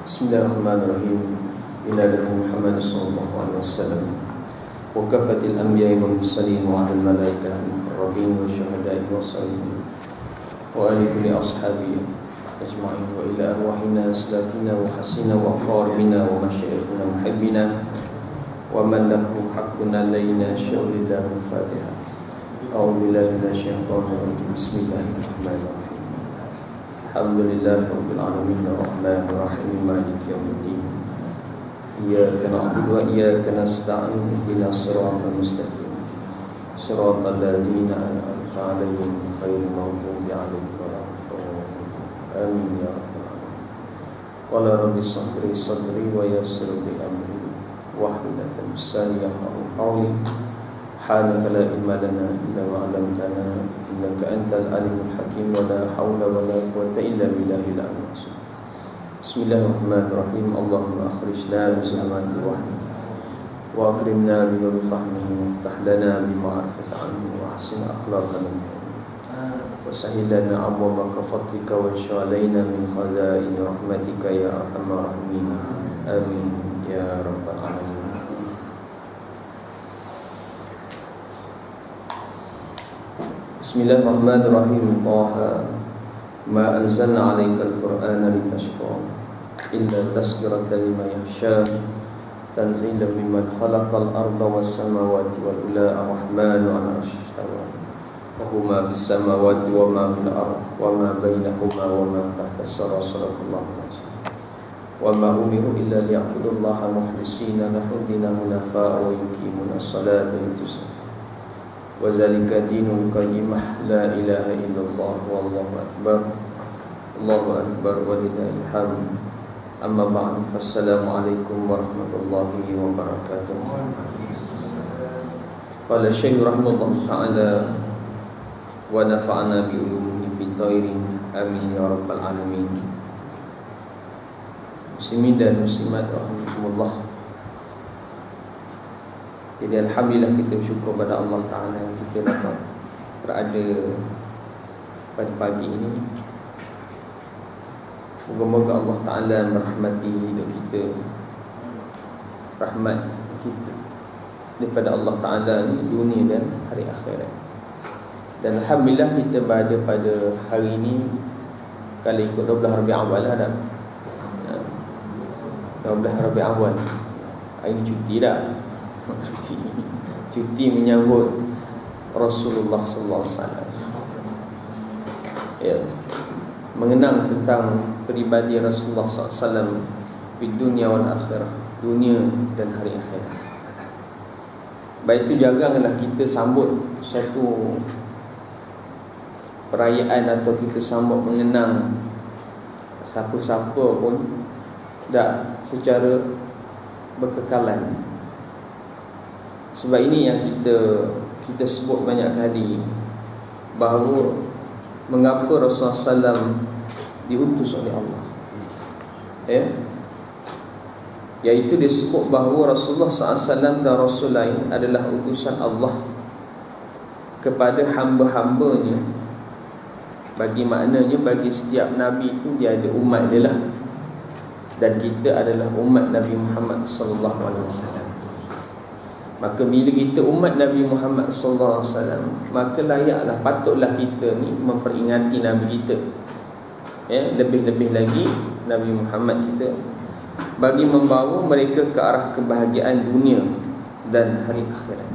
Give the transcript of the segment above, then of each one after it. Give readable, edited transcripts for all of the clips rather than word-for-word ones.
Bismillahirrahmanirrahim. Ila nabi Muhammad sallallahu alaihi wasallam wa kafatil anbiya'i wal mursalin wa 'alal malaikati muqarrabin wa syuhada'i wa salihin wa ali kulli ashabi ajma'in wa ila arwahina salafina wa hasina wa aqaribina wa masyayikhina muhibbina wa man lahu haqqun alaina syaulillahi al-Fatiha. A'udzu billahi minasyaitonir rajim. Bismillahirrahmanirrahim. Alhamdulillahi rabbil alamin arrahmanir rahim maliki yaumiddin. Iyyaka na'budu wa iyyaka nasta'in ihdinas siratal mustaqim siratal ladzina an'amta 'alaihim ghairil maghdubi 'alaihim waladdallin. Amin ya rabbal alamin. Qala rabbi shrah li sadri wa yassir li amri wahlul 'uqdatam min lisani yafqahu qawli. Subhanaka la ilma lana illa ma 'allamtana innaka antal alimul hakim wa la haula wa la quwwata illa billahil aliyyil azim. Bismillahirrahmanirrahim. Allahumma akhrijna bi zulmatil wahyi wa akrimna bi nuril fahmi waftah lana bi ma'rifati 'ilmi wa ahsin akhlaqana wa sahhil lana abwaaba fadlika wa inshallah min khazain rahmatika ya arhamar rahimin. Amin ya rabbal alamin. Bismillahirrahmanirrahim. Taha ma anzalna 'alaikal qur'ana litashqa illa tazkiratan liman yakhsha tanzilan mimman khalaqal arda was samawati wal ula ar-rahmanu 'alal 'arsy istawa wa huma fis samawati wa ma fil ardi wa ma bainahuma wa ma tahta as-sarasalakallahu alazim. Wa ma umiru illa liya'budullaha mukhlishina lahu dinan hunafa wa yuqimuna as-salata wa yutuna az-zakata wa zalika dinul qayyimah la ilaha illallah wallahu akbar. Allahu akbar walillahil hamd. Amma ba'du, fassalamu alaikum warahmatullahi wabarakatuh. Qala Syekh rahimahullah ta'ala wa nafa'ana bi ulumihi fid dhairin amin ya rabbal alamin. Muslimin dan muslimat rahimakumullah. Jadi alhamdulillah kita bersyukur pada Allah Ta'ala yang kita dapat berada pada pagi ini. Moga-moga Allah Ta'ala merahmati hidup kita, rahmat kita daripada Allah Ta'ala ni dunia dan hari akhirat. Dan alhamdulillah kita berada pada hari ini, kalau ikut 12 Rabiul Awal lah dah 12 Rabiul Awal. Hari ini cuti dah. Cuti menyambut Rasulullah sallallahu alaihi wasallam. Ya. Mengenang tentang peribadi Rasulullah sallallahu alaihi wasallam di dunia wal akhirah, dunia dan hari akhirat. Baik itu janganlah kita sambut satu perayaan atau kita sambut mengenang siapa-siapa pun tak secara berkekalan. Sebab ini yang kita sebut banyak kali, bahawa mengapa Rasulullah SAW diutus oleh Allah, iaitu disebut bahawa Rasulullah SAW dan Rasul lain adalah utusan Allah kepada hamba-hambanya. Bagi maknanya, bagi setiap Nabi itu dia ada umat dia lah. Dan kita adalah umat Nabi Muhammad SAW. Maka bila kita umat Nabi Muhammad sallallahu alaihi wasallam, maka layaklah, patutlah kita ni memperingati Nabi kita, lebih-lebih lagi Nabi Muhammad kita, bagi membawa mereka ke arah kebahagiaan dunia dan hari akhirat.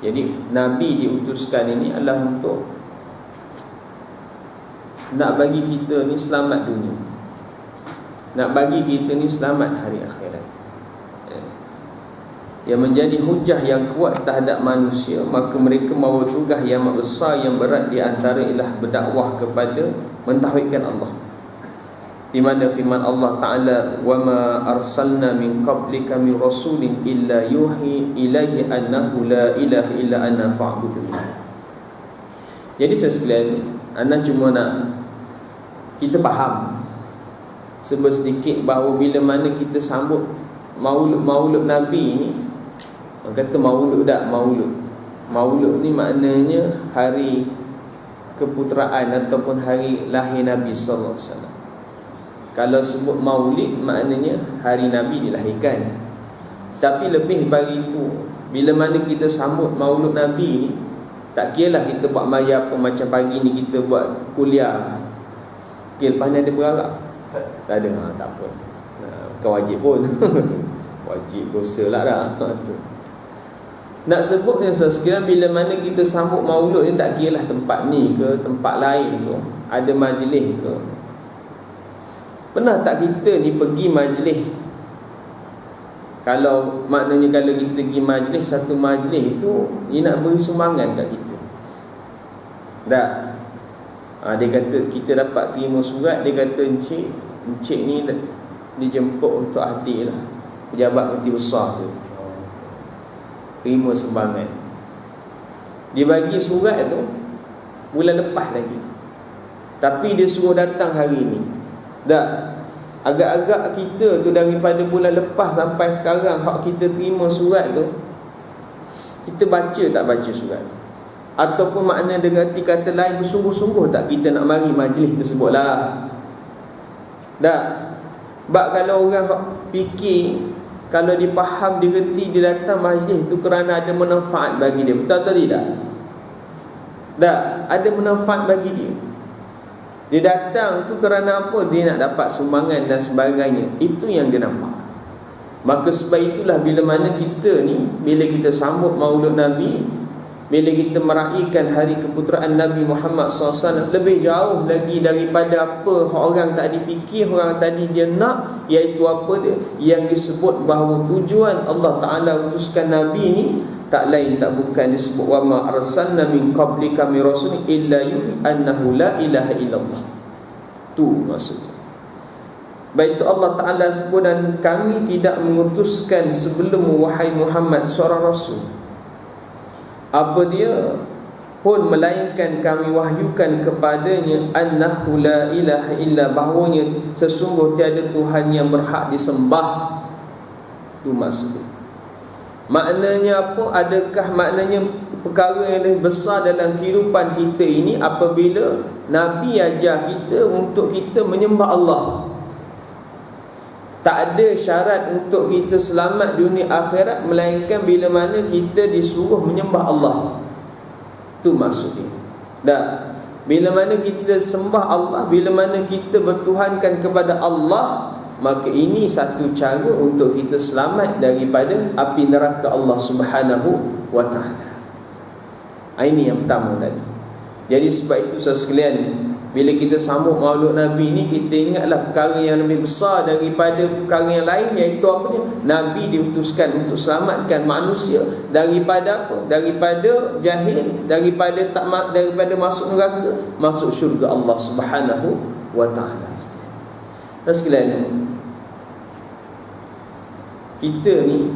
Jadi Nabi diutuskan ini adalah untuk nak bagi kita ni selamat dunia, nak bagi kita ni selamat hari akhirat. Yang menjadi hujah yang kuat terhadap manusia, maka mereka membawa tugas yang amat besar yang berat, di antara ialah berdakwah kepada mentauhidkan Allah. Di mana firman Allah Ta'ala, wa ma arsalna min qablika min rasulin illa yuhi ilaihi annahu la ilaha illa ana fa'budun. Jadi sekalian, ana cuma nak kita faham sedikit bahawa bila mana kita sambut maulud Nabi ni, kata maulud tak? Maulud ni maknanya hari keputeraan ataupun hari lahir Nabi sallallahu alaihi wasallam. Kalau sebut maulid maknanya hari Nabi dilahirkan. Tapi lebih dari itu, bila mana kita sambut maulud Nabi ni, tak kiralah kita buat maya apa, macam pagi ni kita buat kuliah. Okay, lepas ni ada berharap? Tak ada, tak apa. Bukan wajib pun. Wajib dosa lah dah. Nak sebutnya sekiranya bila mana kita sambut maulud ni, tak kiralah tempat ni ke tempat lain tu, ada majlis ke. Pernah tak kita ni pergi majlis? Kalau maknanya kalau kita pergi majlis, satu majlis itu dia nak beri sumbangan kat kita. Tak? Dia kata kita dapat terima surat, dia kata encik ni dijemput untuk hadir lah, pejabat menteri besar tu, terima sumbangan. Dia bagi surat tu bulan lepas lagi, tapi dia suruh datang hari ni. Tak? Agak-agak kita tu daripada bulan lepas sampai sekarang, hak kita terima surat tu, kita baca tak baca surat? Ataupun makna dengan arti kata lain, bersungguh-sungguh tak kita nak mari majlis tersebut lah? Tak? Sebab kalau orang fikir, kalau dia faham, dia reti, dia datang majlis tu kerana ada manfaat bagi dia. Betul atau tidak? Tak? Ada manfaat bagi dia. Dia datang tu kerana apa? Dia nak dapat sumbangan dan sebagainya. Itu yang dia nampak. Maka sebab itulah bila mana kita ni, bila kita sambut maulud Nabi, bila kita meraihkan hari keputeraan Nabi Muhammad SAW, lebih jauh lagi daripada apa orang tadi fikir, orang tadi dia nak, iaitu apa dia? Yang disebut bahawa tujuan Allah Ta'ala utuskan Nabi ni tak lain tak bukan disebut wa ma arsalna min qablika min rasulin illa yuhi annahu la ilaha illallah. Tu maksudnya. Baik itu Allah Ta'ala sebut, dan kami tidak mengutuskan sebelum wahai Muhammad seorang rasul, apa dia pun melainkan kami wahyukan kepadanya annahu la ilaha illa, bahawanya sesungguh tiada Tuhan yang berhak disembah. Tu maksudnya. Maknanya apa? Adakah maknanya perkara yang lebih besar dalam kehidupan kita ini apabila Nabi ajar kita untuk kita menyembah Allah? Tak ada syarat untuk kita selamat dunia akhirat melainkan bila mana kita disuruh menyembah Allah. Tu maksudnya. Dan bila mana kita sembah Allah, bila mana kita bertuhankan kepada Allah, maka ini satu cara untuk kita selamat daripada api neraka Allah Subhanahu wa ta'ala. Ini yang pertama tadi. Jadi sebab itu saudara sekalian, bila kita sambut maulud Nabi ni, kita ingatlah perkara yang lebih besar daripada perkara yang lain, iaitu apa ni? Nabi diutuskan untuk selamatkan manusia daripada apa? Daripada jahil, daripada masuk neraka, masuk syurga Allah Subhanahu wa ta'ala. Dan sekalian, kita ni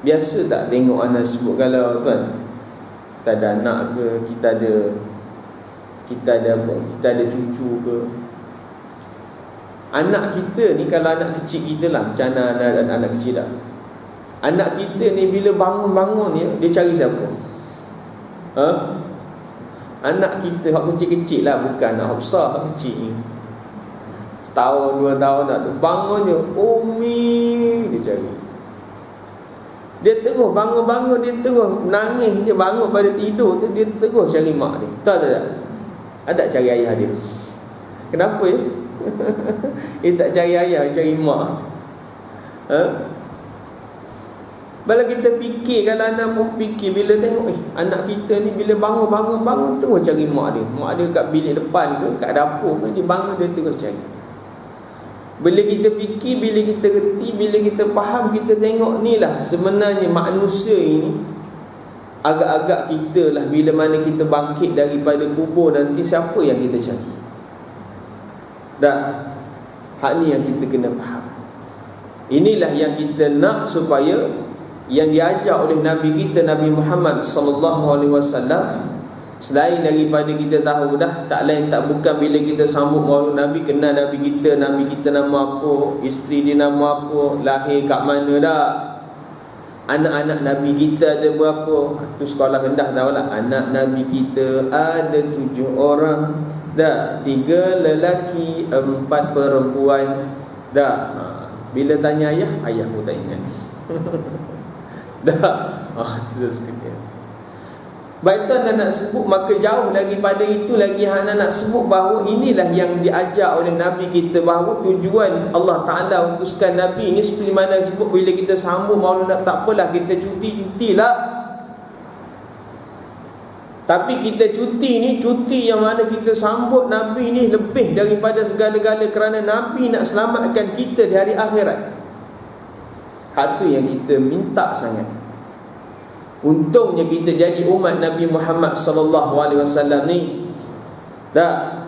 biasa tak tengok anak sebut, kalau tuan kita ada anak ke, kita ada apa, kita ada cucu ke, anak kita ni, kalau anak kecil kita lah, macam mana anak kecil dah, anak kita ni bila bangun-bangun dia cari siapa? Anak kita hak kecil-kecil lah, bukan anak besar, hak kecil ni, setahun, 2 tahun tak tu, bangun je, Umi, dia cari. Dia terus bangun-bangun, dia terus nangis je, bangun pada tidur tu, dia terus cari mak dia. Tahu tak? Ada cari ayah dia. Kenapa ya? Dia tak cari ayah, cari mak. Bila kita fikir, kalau anak pun fikir, bila tengok anak kita ni bila bangun terus cari mak dia. Mak dia kat bilik depan ke, kat dapur ke, dia bangun dia terus cari. Bila kita fikir, bila kita reti, bila kita faham, kita tengok ni lah sebenarnya manusia ini. Agak-agak kita lah, bila mana kita bangkit daripada kubur nanti, siapa yang kita cari? Dan hak ni yang kita kena faham. Inilah yang kita nak supaya yang diajar oleh Nabi kita, Nabi Muhammad SAW, selain daripada kita tahu dah, tak lain tak bukan bila kita sambut maulud Nabi, kenal Nabi kita nama apa, isteri dia nama apa, lahir kat mana dah, anak-anak Nabi kita ada berapa. Tu sekolah rendah tahu lah, anak Nabi kita ada 7 orang, Dah, 3 lelaki 4 perempuan. Dah. Bila tanya ayah, ayah pun tak ingat. Dah. Terus kena. Baik tu anda nak sebut, maka jauh daripada itu lagi anda nak sebut bahawa inilah yang diajar oleh Nabi kita, bahawa tujuan Allah Ta'ala utuskan Nabi ini seperti mana sebut bila kita sambung maulud, tak apalah kita cuti-cutilah. Tapi kita cuti ni, cuti yang mana kita sambut Nabi ni lebih daripada segala-gala, kerana Nabi nak selamatkan kita di hari akhirat. Hak tu yang kita minta sangat. Untungnya kita jadi umat Nabi Muhammad sallallahu alaihi wasallam ni. Dah.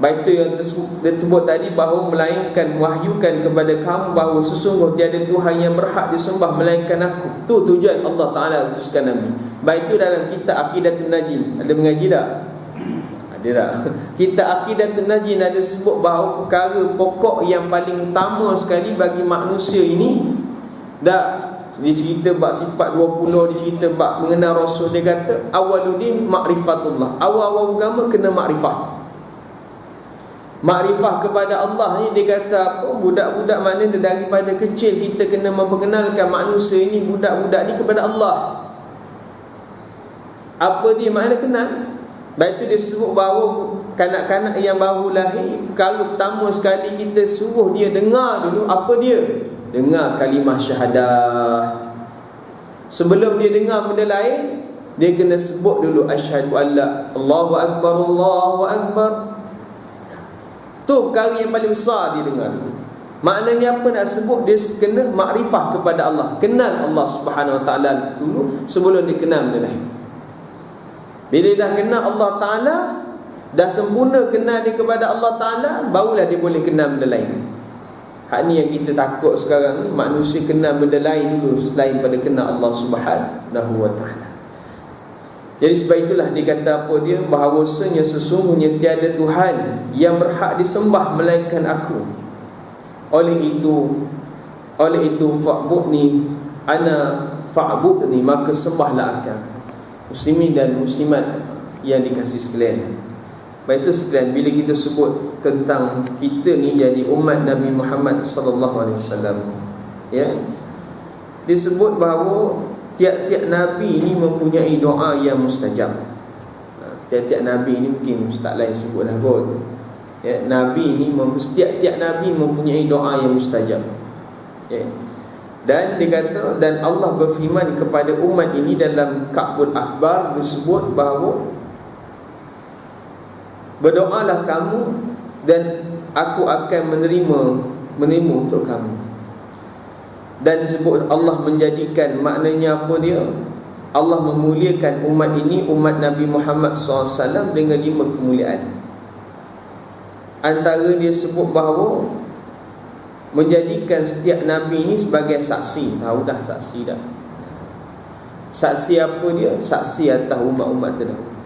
Baik tu yang disebut tadi, bahawa melainkan wahyukan kepada kamu bahawa sesungguh tiada Tuhan yang berhak disembah melainkan aku. Tu tujuan Allah Ta'ala utuskan Nabi. Baik tu dalam kitab Aqidatun Najin. Ada mengaji tak? Ada tak? Kitab Aqidatun Najin ada sebut bahawa perkara pokok yang paling utama sekali bagi manusia ini, dah, dia cerita bab sifat 20, dia cerita bab mengenal Rasul. Dia kata awaludin ma'rifatullah. Awal-awal agama kena makrifah. Makrifah kepada Allah ni, dia kata apa? Budak-budak mana daripada kecil kita kena memperkenalkan manusia ini, budak-budak ni kepada Allah. Apa dia makna kenal? Baik tu dia sebut bahawa kanak-kanak yang baru lahir, perkara pertama sekali kita suruh dia dengar dulu. Apa dia? Dengar kalimah syahadah. Sebelum dia dengar benda lain, dia kena sebut dulu asyhadu alla Allahu akbar, Allahu akbar. Tu perkara yang paling besar dia dengar dulu. Maknanya apa nak sebut? Dia kena makrifah kepada Allah, kenal Allah Subhanahu Wa Taala dulu sebelum dia kenal benda lain. Bila dah kenal Allah Ta'ala, dah sempurna kenal dia kepada Allah Ta'ala, barulah dia boleh kenal benda lain. Hak ni yang kita takut sekarang ni, manusia kenal benda lain dulu selain pada kenal Allah Subhanahu Wa Ta'ala. Jadi sebab itulah dia kata apa dia, bahawasanya sesungguhnya tiada Tuhan yang berhak disembah melainkan aku. Oleh itu fa'budni ana fa'budni, maka sembahlah akan. Muslimin dan muslimat yang dikasihi sekalian, baik itu sekalian, bila kita sebut tentang kita ni jadi umat Nabi Muhammad sallallahu alaihi wasallam, ya, disebut bahawa tiap-tiap nabi ini mempunyai doa yang mustajab. Tiap-tiap nabi ini mungkin ustaz lain sebut dah kot, ya, nabi ini setiap-tiap nabi mempunyai doa yang mustajab, ya. Dan dia kata, dan Allah berfirman kepada umat ini dalam Ka'bul Akbar, disebut bahawa berdoalah kamu dan aku akan menerima untuk kamu. Dan disebut Allah menjadikan, maknanya apa dia? Allah memuliakan umat ini, umat Nabi Muhammad SAW dengan 5 kemuliaan. Antara dia sebut bahawa menjadikan setiap Nabi ini sebagai saksi. Tahu dah saksi dah. Saksi apa dia? Saksi atas umat-umat terdahulu.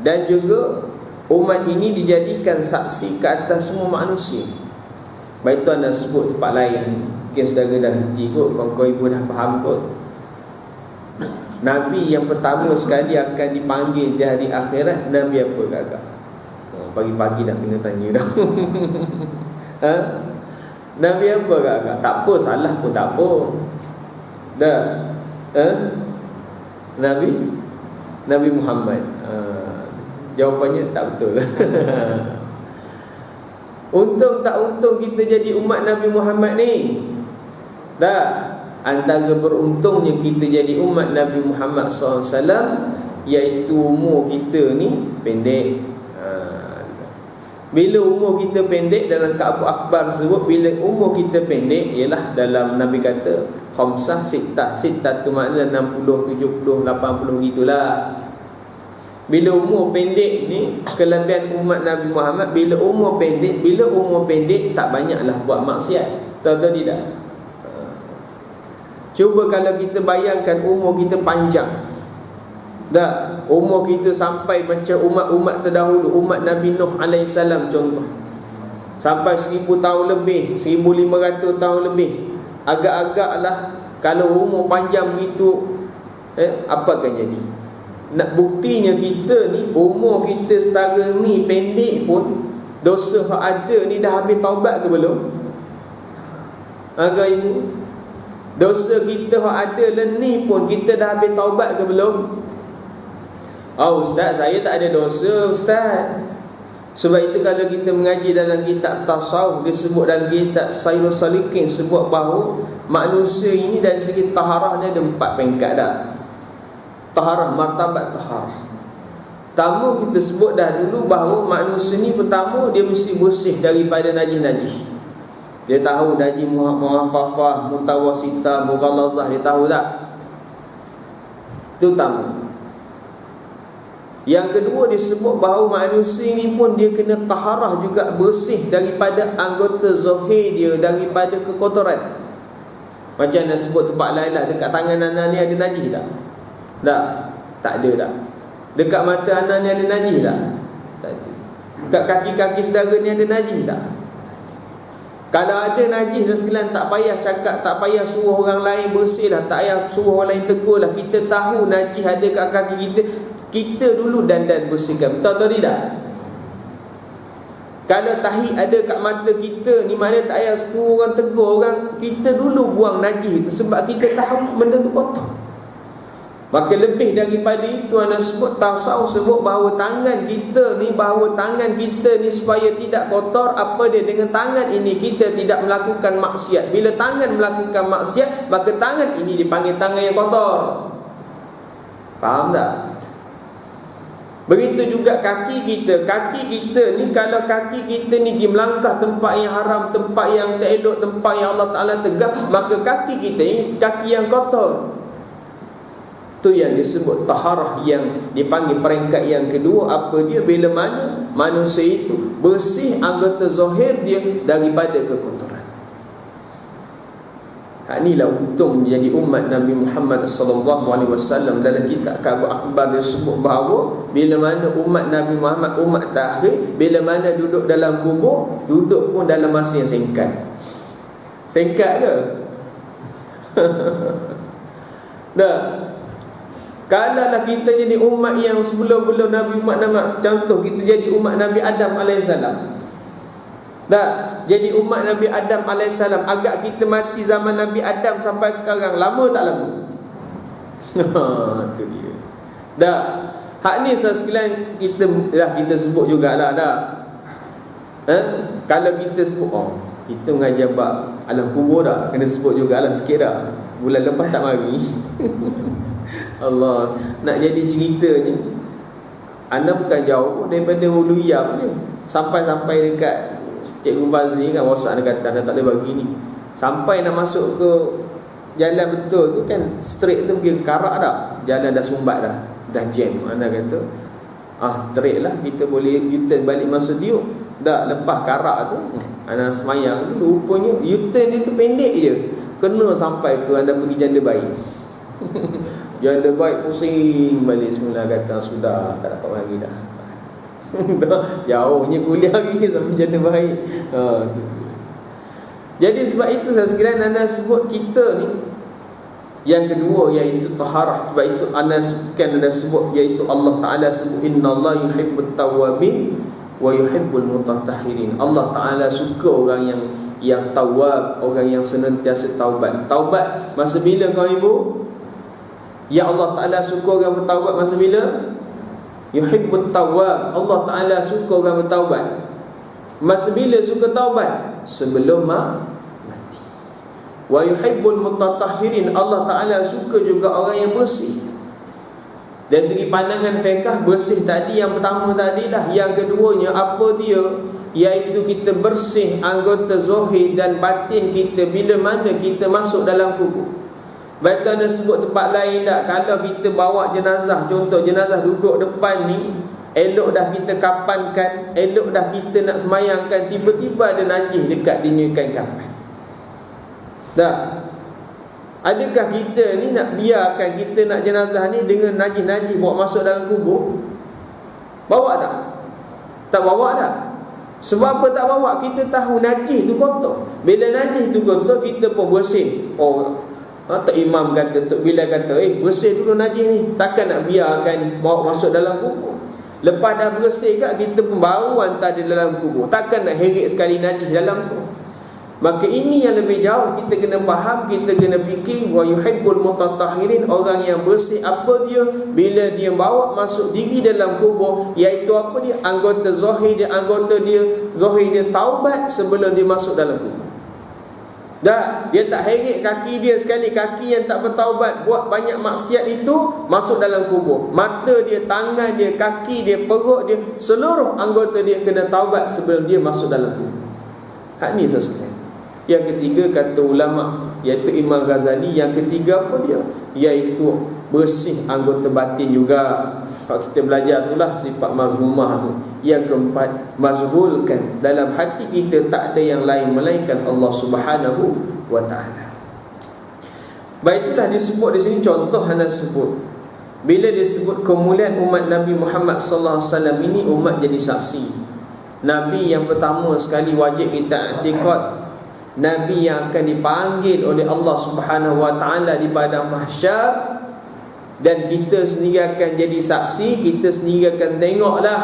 Dan juga umat ini dijadikan saksi ke atas semua manusia. Baik tu anda sebut tempat lain, mungkin saudara dah henti kot, kawan-kawan ibu dah faham kot. Nabi yang pertama sekali akan dipanggil di hari akhirat, Nabi apa kakak? Pagi-pagi dah kena tanya dah. Ha? Nabi apa kakak? Tak apa, salah pun tak apa. Dah. Nabi Muhammad. Jawapannya tak betul. Untung tak untung kita jadi umat Nabi Muhammad ni? Dah. Antara beruntungnya kita jadi umat Nabi Muhammad SAW, iaitu umur kita ni pendek. Bila umur kita pendek, dalam Ka'bul Akbar sebut, bila umur kita pendek, ialah dalam Nabi kata khamsah sittah. Sittah tu makna 60, 70, 80 gitulah. Bila umur pendek ni, kelebihan umat Nabi Muhammad, bila umur pendek tak banyaklah buat maksiat. Tahu tidak? Cuba kalau kita bayangkan umur kita panjang, dah, umur kita sampai macam umat-umat terdahulu, umat Nabi Nuh alaihissalam contoh, sampai 1000 tahun lebih, 1500 tahun lebih. Agak-agaklah kalau umur panjang begitu, apa akan jadi? Nak buktinya kita ni, umur kita setara ni pendek pun, dosa yang ada ni dah habis taubat ke belum? Agak ibu, dosa kita yang ada ni pun kita dah habis taubat ke belum? Oh ustaz, saya tak ada dosa ustaz. Sebab itu kalau kita mengaji dalam kitab tasawuf, disebut dalam kitab Sayyidus Salikin, sebut bahawa manusia ini dari segi taharah dia ada 4 peringkat dah. Taharah, martabat taharah. Pertama kita sebut dah dulu bahawa manusia ni pertama dia mesti bersih daripada najis-najis. Dia tahu najis muhaffafah, mutawasitah, mughalazah, dia tahu tak? Itu pertama. Yang kedua disebut bahawa manusia ni pun dia kena taharah juga, bersih daripada anggota zahir dia, daripada kekotoran. Macam nak sebut tempat lain lah, dekat tangan anak ni ada najis tak? Tak ada tak? Dekat mata anak ni ada najis tak? Tak ada. Dekat kaki-kaki saudara ni ada najis tak? Kalau ada najis dan sekalian, tak payah cakap, tak payah suruh orang lain bersih lah, tak payah suruh orang lain tegur lah. Kita tahu najis ada kat kaki kita, kita dulu dandan bersihkan. Betul atau tidak? Kalau tahi ada kat mata kita ni, mana tak payah suruh orang tegur orang, kita dulu buang najis itu, sebab kita tahu benda tu kotor. Maka lebih daripada itu, anda sebut tasawuf sebut bahawa tangan kita ni, supaya tidak kotor, apa dia? Dengan tangan ini kita tidak melakukan maksiat. Bila tangan melakukan maksiat, maka tangan ini dipanggil tangan yang kotor. Faham tak? Begitu juga kaki kita. Kaki kita ni, kalau kaki kita ni pergi melangkah tempat yang haram, tempat yang tak elok, tempat yang Allah Ta'ala tegak, maka kaki kita ni kaki yang kotor. Itu yang disebut taharah, yang dipanggil peringkat yang kedua. Apa dia? Bila mana manusia itu bersih anggota zahir dia daripada kekotoran. Inilah untung menjadi umat Nabi Muhammad SAW. Dalam kitab Kabul Akhbar disebut bahawa bila mana umat Nabi Muhammad, umat terakhir, bila mana duduk dalam kubur, duduk pun dalam masa yang singkat. Singkat ke? Dah. Kalaulah kita jadi umat yang sebelum-belum Nabi Muhammad, contoh kita jadi umat Nabi Adam AS, dah, jadi umat Nabi Adam AS, agak kita mati zaman Nabi Adam sampai sekarang, lama tak lama? Itu dia. Dah, hak ni sekalian kita sebut jugalah dah. Kalau kita sebut, kita mengajar bab alam kubur dah, kena sebut jugalah sikit dah. Bulan lepas tak mari. Allah, nak jadi ceritanya, anda bukan jauh pun daripada Uluiyah ni. Sampai dekat Cikgu Fazli kan, WhatsApp dia kata anda tak boleh bagi ni. Sampai nak masuk ke jalan betul tu kan, straight tu pergi Karak dah, jalan dah sumbat dah jam. Anda kata straight lah, kita boleh U-turn balik masa Diuk. Dah lepas Karak tu, anda semayang tu, rupanya U-turn dia tu pendek je, kena sampai ke anda pergi Janda Baik. Janda Baik pusing balik semula, kata sudah tak dapat lagi dah. Jauhnya kuliah hari ni sampai Janda Baik. Jadi sebab itu saya sekalian anda sebut kita ni yang kedua, iaitu taharah. Sebab itu anda sebut iaitu Allah Ta'ala sebut innallaha yuhibbut tawwabin wa yuhibbul mutatahhirin. Allah Ta'ala suka orang yang tawab, orang yang senantiasa taubat. Taubat masa bila kau ibu? Ya Allah Ta'ala suka orang bertaubat masa bila? Yuhibbut tawwab. Allah Ta'ala suka orang bertaubat masa bila suka taubat? Sebelum mati. Wa yuhibbul mutatahhirin. Allah Ta'ala suka juga orang yang bersih. Dari segi pandangan fiqh, bersih tadi yang pertama tadilah. Yang keduanya apa dia? Iaitu kita bersih anggota zahir dan batin kita bila mana kita masuk dalam kubur. Betul ada sebut tempat lain tak? Kalau kita bawa jenazah, contoh jenazah duduk depan ni, elok dah kita kapankan, elok dah kita nak semayangkan, tiba-tiba ada najis dekat dinding kain kapan. Tak? Adakah kita ni nak biarkan kita nak jenazah ni dengan najis-najis bawa masuk dalam kubur? Bawa tak? Tak bawa tak? Sebab apa tak bawa? Kita tahu najis tu kotor. Bila najis tu kotor, kita pun bersih. Tok Imam kata, Tok Bilal kata, bersih dulu najis ni, takkan nak biarkan bawa masuk dalam kubur. Lepas dah bersih kat, kita pun baru hantar dia dalam kubur, takkan nak heret sekali najis dalam tu. Maka ini yang lebih jauh kita kena faham, kita kena fikir. Wa yuhibbul mutatahhirin, orang yang bersih apa dia? Bila dia bawa masuk diri dalam kubur, iaitu apa dia? Anggota zahir dia taubat sebelum dia masuk dalam kubur. Dah, dia tak heret kaki dia sekali, kaki yang tak bertaubat, buat banyak maksiat itu, masuk dalam kubur. Mata dia, tangan dia, kaki dia, perut dia, seluruh anggota dia kena taubat sebelum dia masuk dalam kubur. Hak ni sekalian. Yang ketiga kata ulama, iaitu Imam Ghazali, yang ketiga apa dia? Iaitu bersih anggota batin juga. Kalau kita belajar itulah sifat mazmumah tu. Yang keempat, mazhulkan dalam hati kita tak ada yang lain melainkan Allah Subhanahu wa taala. Baik, itulah disebut di sini contoh hana sebut. Bila disebut kemuliaan umat Nabi Muhammad sallallahu alaihi wasallam ini, umat jadi saksi. Nabi yang pertama sekali wajib kita i'tiqad, Nabi yang akan dipanggil oleh Allah Subhanahu wa taala di padang mahsyar, dan kita sendiri akan jadi saksi, kita sendiri akan tengoklah.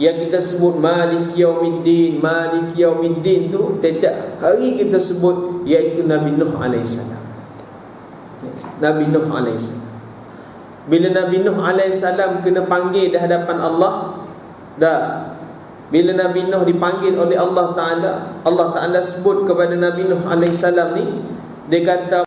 Yang kita sebut Maliki Yaumiddin, Maliki Yaumiddin tu setiap hari kita sebut, iaitu Nabi Nuh alaihissalam. Nabi Nuh alaihissalam. Bila Nabi Nuh alaihissalam kena panggil di hadapan Allah, dah. Bila Nabi Nuh dipanggil oleh Allah Ta'ala, Allah Ta'ala sebut kepada Nabi Nuh alaihissalam ni, dia kata